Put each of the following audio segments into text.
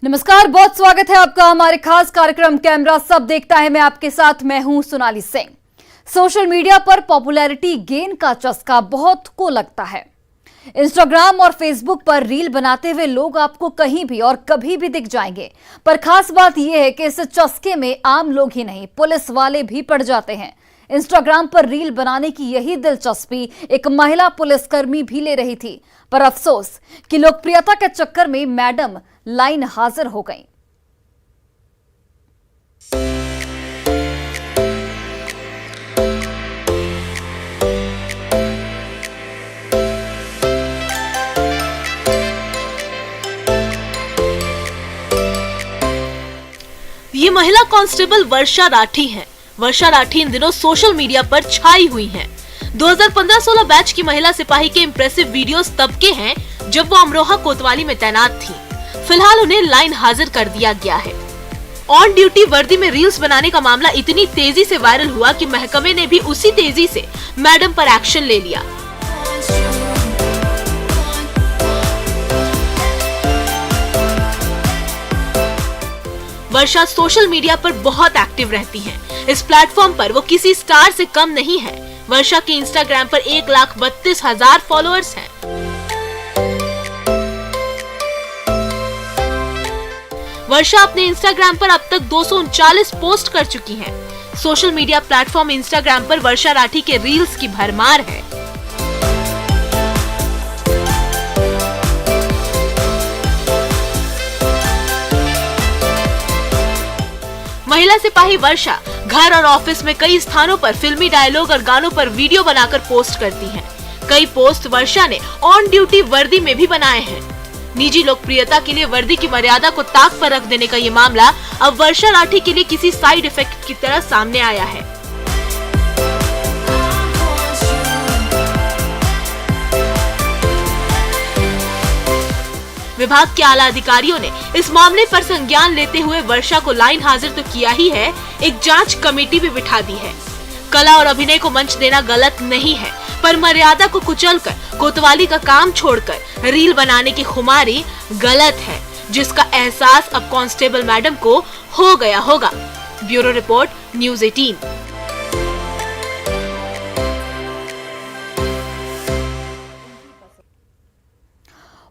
नमस्कार, बहुत स्वागत है आपका हमारे खास कार्यक्रम कैमरा सब देखता है। मैं आपके साथ हूं सोनाली सिंह। सोशल मीडिया पर पॉपुलैरिटी गेन का चस्का बहुत को लगता है। इंस्टाग्राम और फेसबुक पर रील बनाते हुए लोग आपको कहीं भी और कभी भी दिख जाएंगे। पर खास बात यह है कि इस चस्के में आम लोग ही नहीं, पुलिस वाले भी पड़ जाते हैं। इंस्टाग्राम पर रील बनाने की यही दिलचस्पी एक महिला पुलिसकर्मी भी ले रही थी, पर अफसोस कि लोकप्रियता के चक्कर में मैडम लाइन हाजिर हो गई। ये महिला कांस्टेबल वर्षा राठी है। वर्षा राठी इन दिनों सोशल मीडिया पर छाई हुई हैं। 2015-16 बैच की महिला सिपाही के इम्प्रेसिव वीडियोस तब के हैं जब वो अमरोहा कोतवाली में तैनात थी। फिलहाल उन्हें लाइन हाजिर कर दिया गया है। ऑन ड्यूटी वर्दी में रील्स बनाने का मामला इतनी तेजी से वायरल हुआ कि महकमे ने भी उसी तेजी से मैडम पर एक्शन ले लिया। वर्षा सोशल मीडिया पर बहुत एक्टिव रहती हैं। इस प्लेटफॉर्म पर वो किसी स्टार से कम नहीं है। वर्षा के इंस्टाग्राम पर 1,32,000 फॉलोअर्स हैं। वर्षा अपने इंस्टाग्राम पर अब तक 239 पोस्ट कर चुकी हैं। सोशल मीडिया प्लेटफॉर्म इंस्टाग्राम पर वर्षा राठी के रील्स की भरमार है। महिला सिपाही वर्षा घर और ऑफिस में कई स्थानों पर फिल्मी डायलॉग और गानों पर वीडियो बनाकर पोस्ट करती हैं। कई पोस्ट वर्षा ने ऑन ड्यूटी वर्दी में भी बनाए हैं। निजी लोकप्रियता के लिए वर्दी की मर्यादा को ताक पर रख देने का ये मामला अब वर्षा राठी के लिए किसी साइड इफेक्ट की तरह सामने आया है। विभाग के आला अधिकारियों ने इस मामले पर संज्ञान लेते हुए वर्षा को लाइन हाजिर तो किया ही है, एक जांच कमेटी भी बिठा दी है। कला और अभिनय को मंच देना गलत नहीं है, पर मर्यादा को कुचलकर कोतवाली का काम छोड़कर रील बनाने की खुमारी गलत है, जिसका एहसास अब कांस्टेबल मैडम को हो गया होगा। Bureau report, news 18।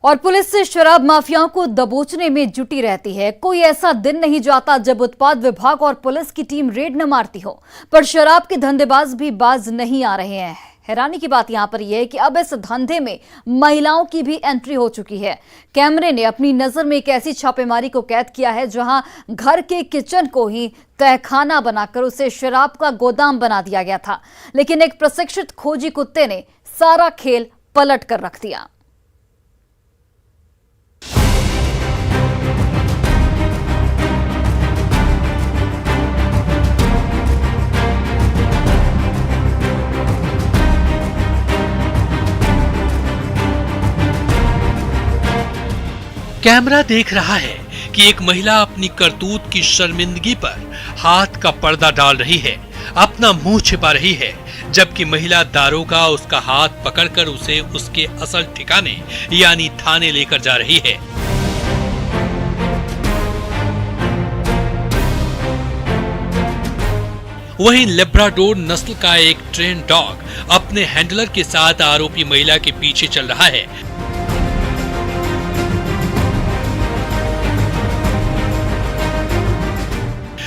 और पुलिस से शराब माफियाओं को दबोचने में जुटी रहती है। कोई ऐसा दिन नहीं जाता जब उत्पाद विभाग और पुलिस की टीम रेड न मारती हो, पर शराब के धंधेबाज भी बाज नहीं आ रहे हैं। हैरानी की बात यहां पर यह है कि अब इस धंधे में महिलाओं की भी एंट्री हो चुकी है। कैमरे ने अपनी नजर में एक ऐसी छापेमारी को कैद किया है जहां घर के किचन को ही तहखाना बनाकर उसे शराब का गोदाम बना दिया गया था, लेकिन एक प्रशिक्षित खोजी कुत्ते ने सारा खेल पलट कर रख दिया। कैमरा देख रहा है कि एक महिला अपनी करतूत की शर्मिंदगी पर हाथ का पर्दा डाल रही है, अपना मुंह छिपा रही है, जबकि महिला दारोगा उसका हाथ पकड़कर उसे उसके असल ठिकाने यानी थाने लेकर जा रही है। वहीं लेब्राडोर नस्ल का एक ट्रेन डॉग अपने हैंडलर के साथ आरोपी महिला के पीछे चल रहा है।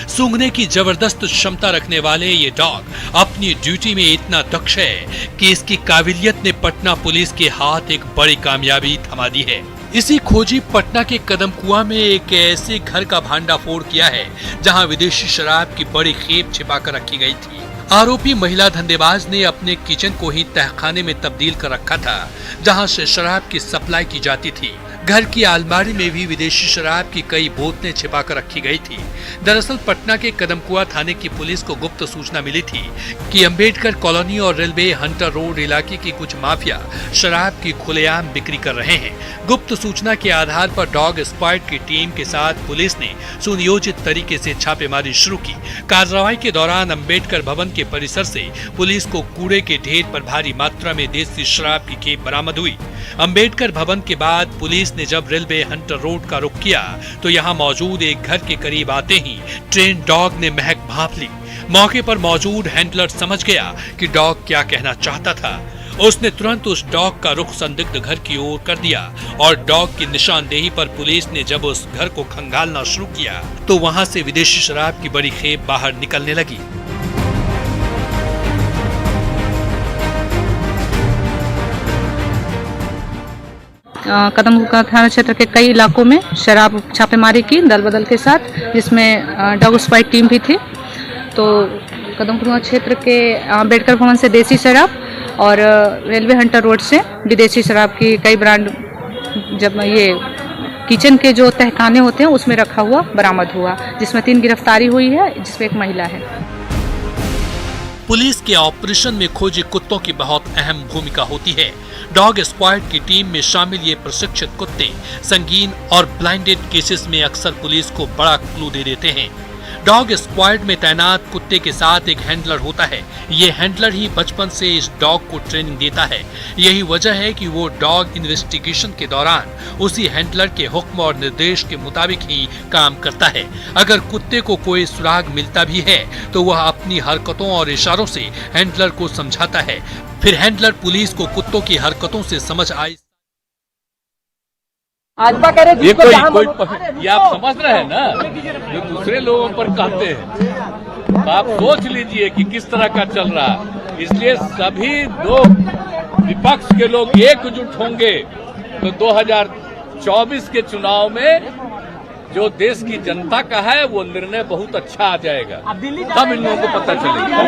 सूंघने की जबरदस्त क्षमता रखने वाले ये डॉग अपनी ड्यूटी में इतना दक्ष है कि इसकी काबिलियत ने पटना पुलिस के हाथ एक बड़ी कामयाबी थमा दी है। इसी खोजी पटना के कदम कुआं में एक ऐसे घर का भांडाफोड़ किया है जहां विदेशी शराब की बड़ी खेप छिपा कर रखी गई थी। आरोपी महिला धंधेबाज ने अपने किचन को ही तहखाने में तब्दील कर रखा था, जहां से शराब की सप्लाई की जाती थी। घर की अलमारी में भी विदेशी शराब की कई बोतलें छिपा कर रखी गई थी। दरअसल पटना के कदमकुआ थाने की पुलिस को गुप्त सूचना मिली थी कि अंबेडकर कॉलोनी और रेलवे हंटर रोड इलाके की कुछ माफिया शराब की खुलेआम बिक्री कर रहे हैं। गुप्त सूचना के आधार पर डॉग स्क्वाड की टीम के साथ पुलिस ने सुनियोजित तरीके से छापेमारी शुरू की। कार्रवाई के दौरान अंबेडकर भवन के परिसर से पुलिस को कूड़े के ढेर पर भारी मात्रा में देसी शराब की खेप बरामद हुई। अंबेडकर भवन के बाद पुलिस ने जब रेलवे हंटर रोड का रुख किया तो यहाँ मौजूद एक घर के करीब आते ही ट्रेन डॉग ने महक भांप ली। मौके पर मौजूद हैंडलर समझ गया कि डॉग क्या कहना चाहता था। उसने तुरंत उस डॉग का रुख संदिग्ध घर की ओर कर दिया और डॉग की निशानदेही पर पुलिस ने जब उस घर को खंगालना शुरू किया तो वहां से विदेशी शराब की बड़ी खेप बाहर निकलने लगी। कदमकुआं थाना क्षेत्र के कई इलाकों में शराब छापेमारी की दल बदल के साथ, जिसमें डॉग स्क्वाड टीम भी थी। तो कदमकुआं क्षेत्र के अम्बेडकर भवन से देसी शराब और रेलवे हंटर रोड से विदेशी शराब की कई ब्रांड, जब ये किचन के जो तहखाने होते हैं उसमें रखा हुआ बरामद हुआ, जिसमें 3 गिरफ्तारी हुई है, जिसमें एक महिला है। पुलिस के ऑपरेशन में खोजे कुत्तों की बहुत अहम भूमिका होती है। डॉग स्क्वाड की टीम में शामिल ये प्रशिक्षित कुत्ते संगीन और ब्लाइंडेड केसेस में अक्सर पुलिस को बड़ा क्लू दे देते हैं। डॉग स्क्वाड में तैनात कुत्ते के साथ एक हैंडलर होता है। ये हैंडलर ही बचपन से इस डॉग को ट्रेनिंग देता है। यही वजह है कि वो डॉग इन्वेस्टिगेशन के दौरान उसी हैंडलर के हुक्म और निर्देश के मुताबिक ही काम करता है। अगर कुत्ते को कोई सुराग मिलता भी है तो वह अपनी हरकतों और इशारों से हैंडलर को समझाता है। फिर हैंडलर पुलिस को कुत्तों की हरकतों से समझ आई। ये ये आप समझ रहे हैं ना, जो दूसरे लोगों पर कहते हैं, तो आप सोच लीजिए कि किस तरह का चल रहा है। इसलिए सभी लोग, विपक्ष के लोग एकजुट होंगे तो 2024 के चुनाव में जो देश की जनता का है वो निर्णय बहुत अच्छा आ जाएगा। तब इन लोगों को पता चलेगा।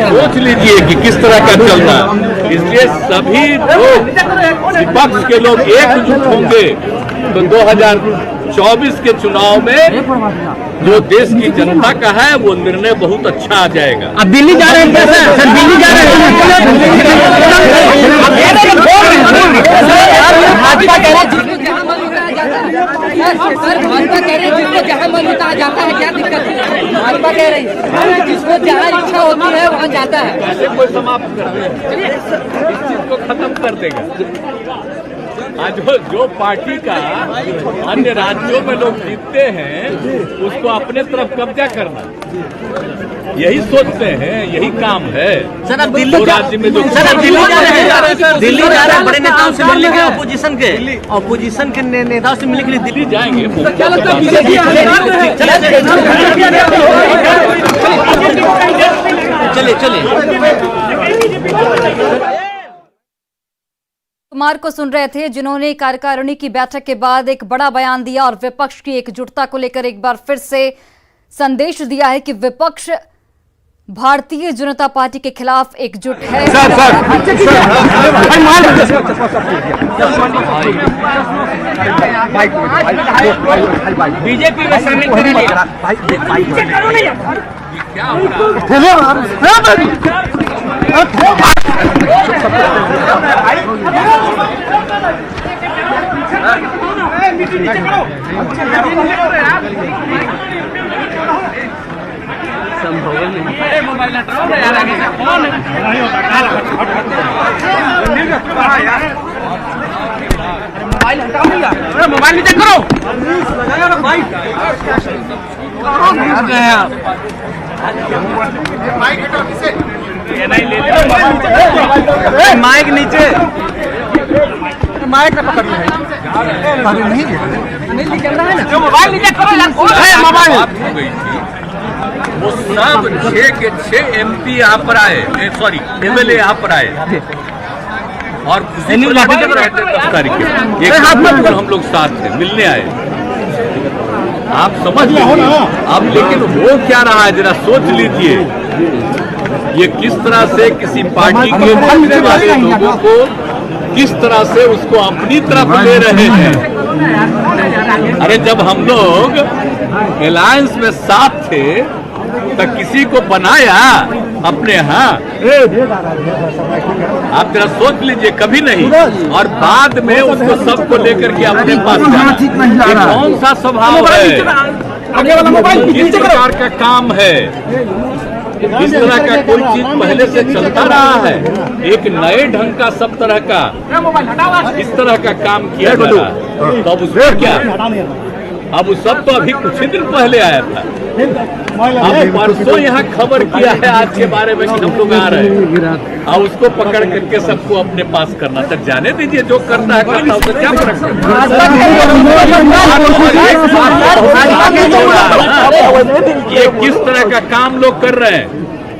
सोच लीजिए कि किस तरह का चल रहा है। इसलिए सभी लोग, विपक्ष के लोग एकजुट होंगे तो 2024 के चुनाव में जो देश की जनता का है वो निर्णय बहुत अच्छा आ जाएगा। अब दिल्ली जा रहे हैं सर, दिल्ली जा रहे हैं। भाजपा कह रहे जिसको जहाँ मन होता जाता है। सर भाजपा कह रहे जिसको जहाँ मन होता जाता है, क्या दिक्कत है? भाजपा कह रही है जिसको जहाँ इच्छा होती है वहाँ जाता है। ऐसे कोई समाप्त कर देगा, इस चीज को खत्म कर देगा। आज जो पार्टी का अन्य राज्यों में लोग जीतते हैं उसको अपने तरफ कब्जा करना, यही सोचते हैं, यही काम है। सर अब दिल्ली राज्य में जो सर अब दिल्ली जा रहे हैं, दिल्ली जा रहे हैं बड़े नेताओं से मिलने के, ऑपोजिशन के नेताओं से मिलने के लिए दिल्ली जाएंगे। कुमार को सुन रहे थे, जिन्होंने कार्यकारिणी की बैठक के बाद एक बड़ा बयान दिया और विपक्ष की एकजुटता को लेकर एक बार फिर से संदेश दिया है कि विपक्ष भारतीय जनता पार्टी के खिलाफ एकजुट है। बीजेपी में शामिल मोबाइल नीचे करो। माइक नीचे, माइक ना पकड़ नहीं निकल रहा है ना, मोबाइल नीचे करो। मोबाइल वो सब 6 के 6 MP यहाँ पर आए, सॉरी MLA यहाँ पर आए और हम लोग साथ थे, मिलने आए। आप समझ लीजिए अब, लेकिन हो क्या रहा है जरा सोच लीजिए। ये किस तरह से किसी पार्टी के बनने वाले लोगों को किस तरह से उसको अपनी तरफ ले रहे हैं। अरे जब हम लोग अलायंस में साथ थे तो किसी को बनाया अपने यहाँ, आप जरा सोच लीजिए, कभी नहीं। और बाद में उसको सबको लेकर के अपने पास जाना, कौन सा स्वभाव है, किस प्रकार का काम है। इस तरह का कोई चीज पहले से चलता रहा है। एक नए ढंग का सब तरह का इस तरह का काम किया जा रहा है। तो अब उसमें क्या, अब उस सब तो अभी कुछ ही दिन पहले आया था। अब परसों यहाँ खबर किया है आज के बारे में कि हम लोग आ रहे हैं, और उसको पकड़ करके सबको अपने पास करना। तक जाने दीजिए, जो करना है करना, उससे क्या फर्क पड़ता है। ये किस तरह का काम लोग कर रहे हैं,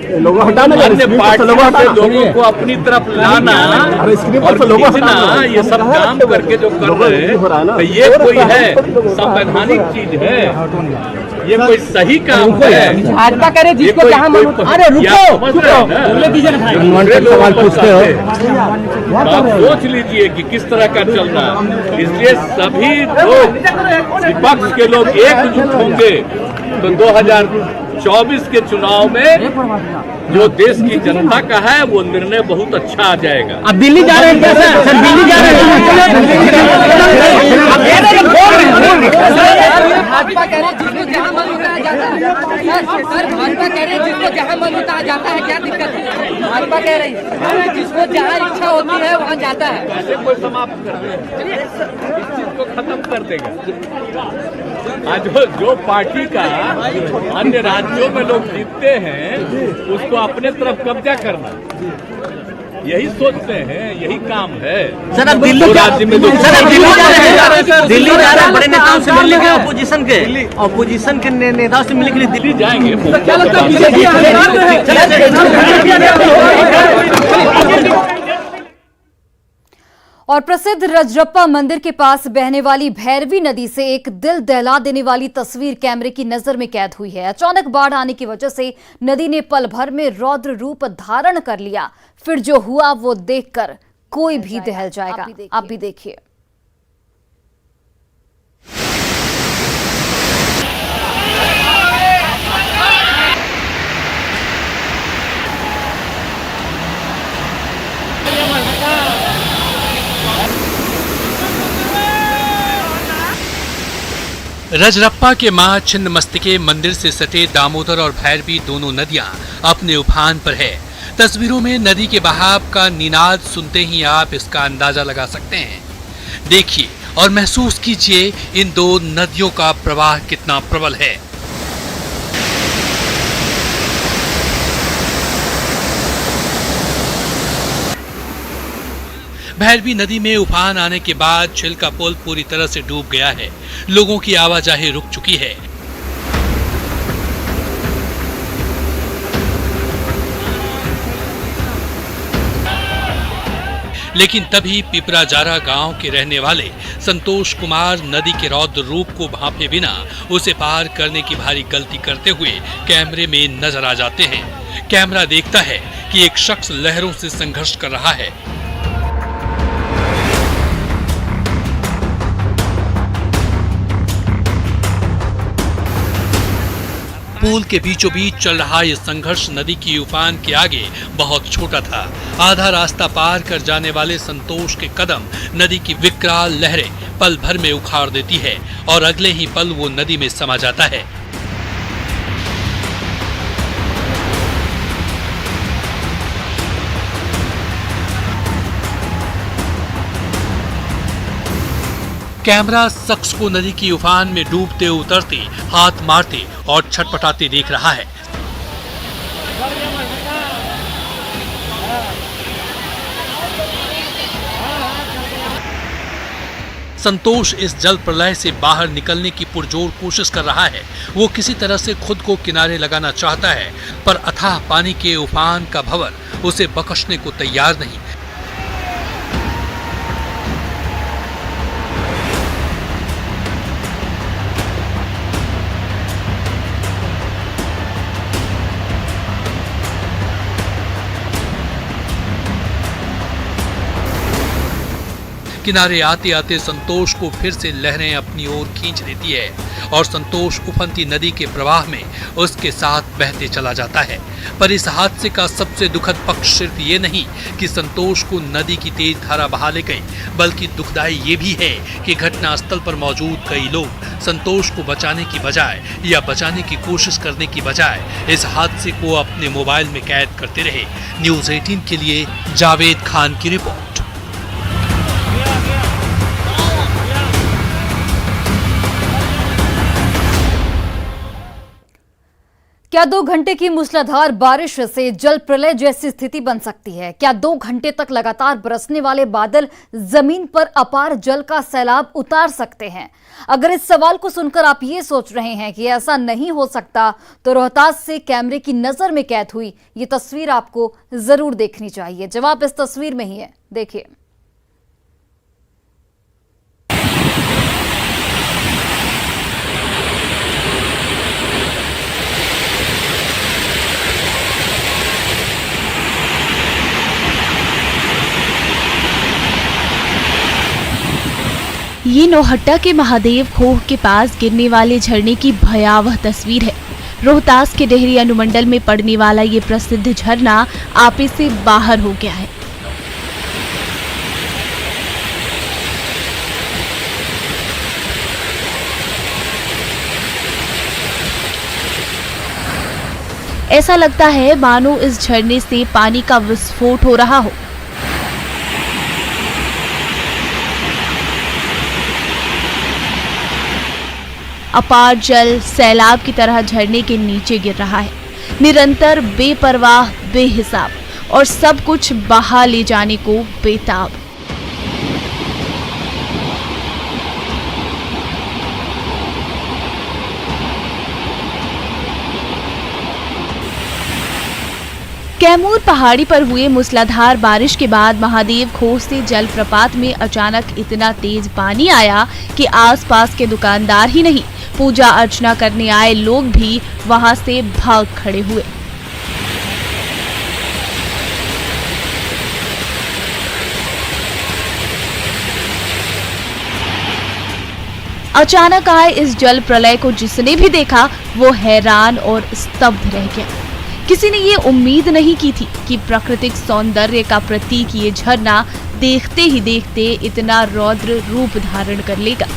अन्य पार्टियों से लोगों को अपनी तरफ लाना और खींचना, ये सब काम करके जो कर रहे हैं, तो ये कोई है संवैधानिक चीज है, ये कोई सही काम है। भाजपा करे जिसको जहाँ मन होता। अरे रुको, सवाल पूछते हो, आप सोच लीजिए कि किस तरह का चल रहा है। इसलिए सभी लोग, विपक्ष के लोग एकजुट होंगे तो 2024 के चुनाव में जो देश की जनता का है वो निर्णय बहुत अच्छा आ जाएगा। अब दिल्ली जा रहे हैं क्या सर? दिल्ली जा रहे हैं। भाजपा कह रहे हैं जिसको जहाँ मन होता है जाता है। सर भाजपा कह रहे हैं जिसको जहाँ मन होता है जाता है, क्या दिक्कत है? भाजपा कह रही है जिसको जहाँ इच्छा होती है वहाँ जाता है। ऐसे कोई समाप्त कर देगा, इस चीज को खत्म कर देगा। आज जो पार्टी का अन्य राज्यों में लोग जीतते हैं उसको अपने तरफ कब्जा करना, यही सोचते हैं, यही काम है। सर अब दिल्ली राज्य में दिल्ली जा रहे हैं बड़े नेताओं से मिलने के, अपोजिशन के नेताओं से मिलने के लिए दिल्ली जाएंगे। और प्रसिद्ध रजरप्पा मंदिर के पास बहने वाली भैरवी नदी से एक दिल दहला देने वाली तस्वीर कैमरे की नजर में कैद हुई है। अचानक बाढ़ आने की वजह से नदी ने पल भर में रौद्र रूप धारण कर लिया। फिर जो हुआ वो देखकर कोई भी दहल जाएगा। आप भी देखिए। रजरप्पा के मां छिन्नमस्तिके मंदिर से सटे दामोदर और भैरवी दोनों नदियां अपने उफान पर है। तस्वीरों में नदी के बहाव का निनाद सुनते ही आप इसका अंदाजा लगा सकते हैं। देखिए और महसूस कीजिए इन दो नदियों का प्रवाह कितना प्रबल है। भैरवी नदी में उफान आने के बाद छिलका पुल पूरी तरह से डूब गया है। लोगों की आवाजाही रुक चुकी है। लेकिन तभी पिपराजारा गांव के रहने वाले संतोष कुमार नदी के रौद्र रूप को भांपे बिना उसे पार करने की भारी गलती करते हुए कैमरे में नजर आ जाते हैं। कैमरा देखता है कि एक शख्स लहरों से संघर्ष कर रहा है। पुल के बीचों बीच चल रहा यह संघर्ष नदी की उफान के आगे बहुत छोटा था। आधा रास्ता पार कर जाने वाले संतोष के कदम नदी की विकराल लहरें पल भर में उखाड़ देती है और अगले ही पल वो नदी में समा जाता है। कैमरा शख्स को नदी की उफान में डूबते उतरते, हाथ मारते और छटपटाते देख रहा है। संतोष इस जल प्रलय से बाहर निकलने की पुरजोर कोशिश कर रहा है। वो किसी तरह से खुद को किनारे लगाना चाहता है, पर अथाह पानी के उफान का भंवर उसे बख्शने को तैयार नहीं। किनारे आते आते संतोष को फिर से लहरें अपनी ओर खींच लेती है और संतोष उफनती नदी के प्रवाह में उसके साथ बहते चला जाता है। पर इस हादसे का सबसे दुखद पक्ष सिर्फ ये नहीं कि संतोष को नदी की तेज धारा बहा ले गई, बल्कि दुखदायी ये भी है कि घटनास्थल पर मौजूद कई लोग संतोष को बचाने की बजाय या बचाने की कोशिश करने की बजाय इस हादसे को अपने मोबाइल में कैद करते रहे। न्यूज़ 18 के लिए जावेद खान की रिपोर्ट। क्या 2 घंटे की मूसलाधार बारिश से जल प्रलय जैसी स्थिति बन सकती है? क्या 2 घंटे तक लगातार बरसने वाले बादल जमीन पर अपार जल का सैलाब उतार सकते हैं? अगर इस सवाल को सुनकर आप ये सोच रहे हैं कि ऐसा नहीं हो सकता, तो रोहतास से कैमरे की नजर में कैद हुई ये तस्वीर आपको जरूर देखनी चाहिए। जवाब इस तस्वीर में ही है, देखिए। ये नौहट्टा के महादेव खोह के पास गिरने वाले झरने की भयावह तस्वीर है। रोहतास के डेहरी अनुमंडल में पड़ने वाला ये प्रसिद्ध झरना आपे से बाहर हो गया है। ऐसा लगता है मानो इस झरने से पानी का विस्फोट हो रहा हो। अपार जल सैलाब की तरह झरने के नीचे गिर रहा है, निरंतर बेपरवाह बेहिसाब और सब कुछ बहा ले जाने को बेताब। कैमूर पहाड़ी पर हुए मूसलाधार बारिश के बाद महादेव खोह से जलप्रपात में अचानक इतना तेज पानी आया कि आसपास के दुकानदार ही नहीं, पूजा अर्चना करने आए लोग भी वहां से भाग खड़े हुए। अचानक आए इस जल प्रलय को जिसने भी देखा वो हैरान और स्तब्ध रह गया। किसी ने ये उम्मीद नहीं की थी कि प्राकृतिक सौंदर्य का प्रतीक ये झरना देखते ही देखते इतना रौद्र रूप धारण कर लेगा।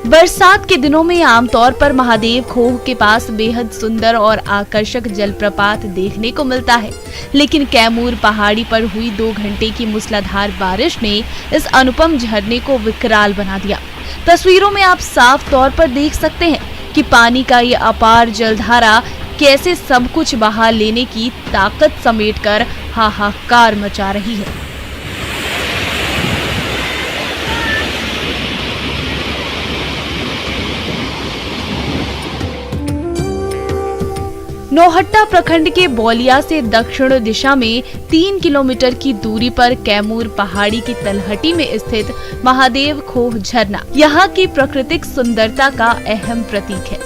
बरसात के दिनों में आमतौर पर महादेव खोह के पास बेहद सुंदर और आकर्षक जलप्रपात देखने को मिलता है, लेकिन कैमूर पहाड़ी पर हुई 2 घंटे की मूसलाधार बारिश ने इस अनुपम झरने को विकराल बना दिया। तस्वीरों में आप साफ तौर पर देख सकते हैं कि पानी का ये अपार जलधारा कैसे सब कुछ बहा लेने की ताकत समेटकर हाहाकार मचा रही है। नौहट्टा प्रखंड के बौलिया से दक्षिण दिशा में 3 किलोमीटर की दूरी पर कैमूर पहाड़ी की तलहटी में स्थित महादेव खोह झरना यहाँ की प्राकृतिक सुंदरता का अहम प्रतीक है।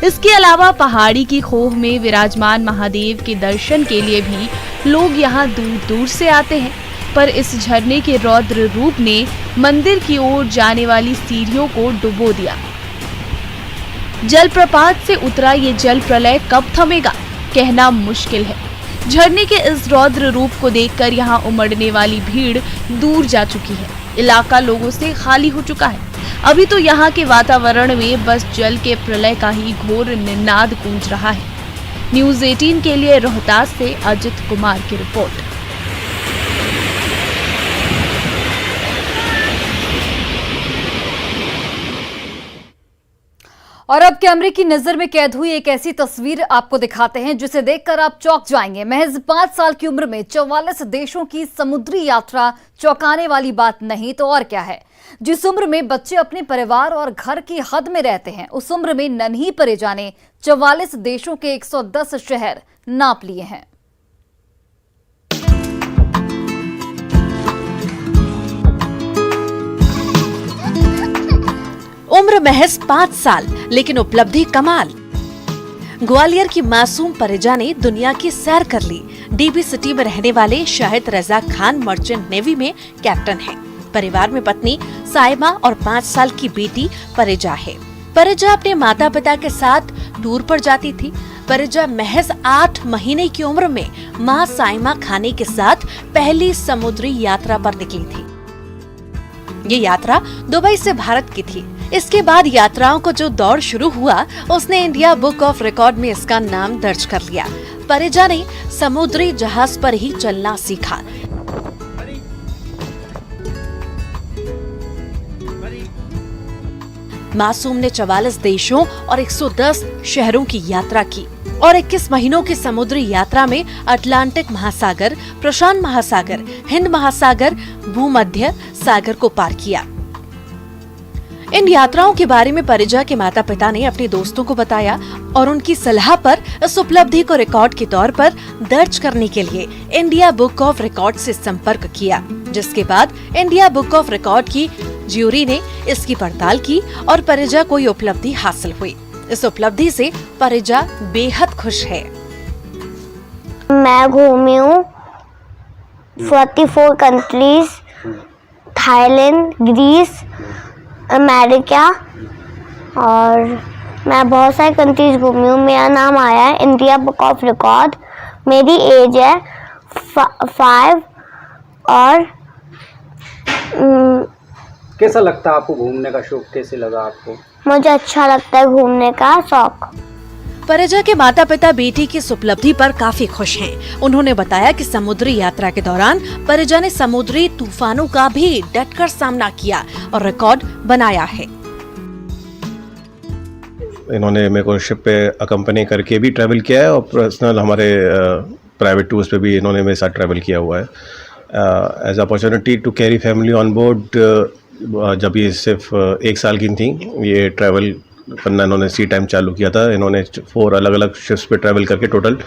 इसके अलावा पहाड़ी की खोह में विराजमान महादेव के दर्शन के लिए भी लोग यहाँ दूर दूर से आते हैं, पर इस झरने के रौद्र रूप ने मंदिर की ओर जाने वाली सीढ़ियों को डुबो दिया। जलप्रपात से उतरा ये जल प्रलय कब थमेगा, कहना मुश्किल है। झरने के इस रौद्र रूप को देखकर यहाँ उमड़ने वाली भीड़ दूर जा चुकी है। इलाका लोगों से खाली हो चुका है। अभी तो यहाँ के वातावरण में बस जल के प्रलय का ही घोर निनाद गूंज रहा है। न्यूज़ 18 के लिए रोहतास से अजित कुमार की रिपोर्ट। और अब कैमरे की नजर में कैद हुई एक ऐसी तस्वीर आपको दिखाते हैं जिसे देखकर आप चौंक जाएंगे। महज 5 साल की उम्र में 44 देशों की समुद्री यात्रा चौंकाने वाली बात नहीं तो और क्या है। जिस उम्र में बच्चे अपने परिवार और घर की हद में रहते हैं, उस उम्र में नन्ही परेजा ने 44 देशों के 110 शहर नाप लिए हैं। उम्र उम्र महज 5 साल, लेकिन उपलब्धि कमाल। ग्वालियर की मासूम परिजा ने दुनिया की सैर कर ली। डीबी सिटी में रहने वाले शाहिद रजा खान मर्चेंट नेवी में कैप्टन हैं। परिवार में पत्नी साइमा और 5 साल की बेटी परिजा है। परिजा अपने माता पिता के साथ टूर पर जाती थी। परिजा महज 8 महीने की उम्र में मां साइमा खानी के साथ पहली समुद्री यात्रा पर निकली थी। ये यात्रा दुबई से भारत की थी। इसके बाद यात्राओं को जो दौर शुरू हुआ, उसने इंडिया बुक ऑफ रिकॉर्ड में इसका नाम दर्ज कर लिया। परिजा ने समुद्री जहाज पर ही चलना सीखा। मासूम ने 44 देशों और 110 शहरों की यात्रा की और 21 महीनों की समुद्री यात्रा में अटलांटिक महासागर, प्रशांत महासागर, हिंद महासागर, भूमध्य सागर को पार किया। इन यात्राओं के बारे में परिजा के माता पिता ने अपने दोस्तों को बताया और उनकी सलाह पर इस उपलब्धि को रिकॉर्ड के तौर पर दर्ज करने के लिए इंडिया बुक ऑफ रिकॉर्ड से संपर्क किया, जिसके बाद इंडिया बुक ऑफ रिकॉर्ड की ज्यूरी ने इसकी पड़ताल की और परिजा को ये उपलब्धि हासिल हुई। इस उपलब्धि से परिजा बेहद खुश है। मैं घूमी हूँ 44 कंट्रीज, थाईलैंड, ग्रीस, अमेरिका और मैं बहुत सारे कंट्रीज घूमी हूँ। मेरा नाम आया है इंडिया बुक ऑफ रिकॉर्ड। मेरी एज है 5 और कैसा लगता है आपको घूमने का शौक? कैसे लगा आपको? मुझे अच्छा लगता है घूमने का शौक। परिजा के माता पिता बेटी की इस उपलब्धि पर काफी खुश हैं। उन्होंने बताया कि समुद्री यात्रा के दौरान परिजा ने समुद्री तूफानों का भी डटकर सामना किया और रिकॉर्ड बनाया है। इन्होंने मेरे को शिप पे अकम्पनी करके भी ट्रैवल किया है और पर्सनल हमारे प्राइवेट टूर्स पे भी इन्होंने मेरे साथ ट्रैवल किया हुआ है। As opportunity to carry family on board, जब ये सिर्फ 1 साल की थी, ये ट्रैवल करना इन्होंने सी टाइम चालू किया था। इन्होंने 4 अलग अलग शिप्स पे ट्रैवल करके टोटल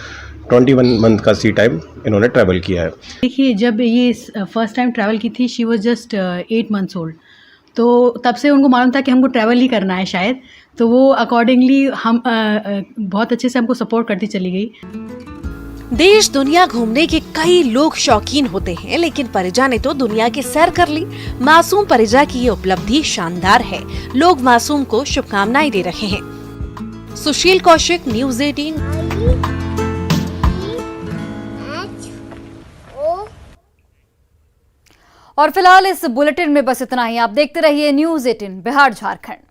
21 मंथ का सी टाइम इन्होंने ट्रैवल किया है। देखिए, जब ये फर्स्ट टाइम ट्रैवल की थी, she was just 8 months old, तो तब से उनको मालूम था कि हमको ट्रैवल ही करना है शायद, तो वो अकॉर्डिंगली हम बहुत अच्छे से हमको सपोर्ट करती चली गई। देश दुनिया घूमने के कई लोग शौकीन होते हैं, लेकिन परिजा ने तो दुनिया की सैर कर ली। मासूम परिजा की ये उपलब्धि शानदार है। लोग मासूम को शुभकामनाएं दे रहे हैं। सुशील कौशिक, न्यूज़ 18। और फिलहाल इस बुलेटिन में बस इतना ही। आप देखते रहिए न्यूज़ 18 बिहार झारखंड।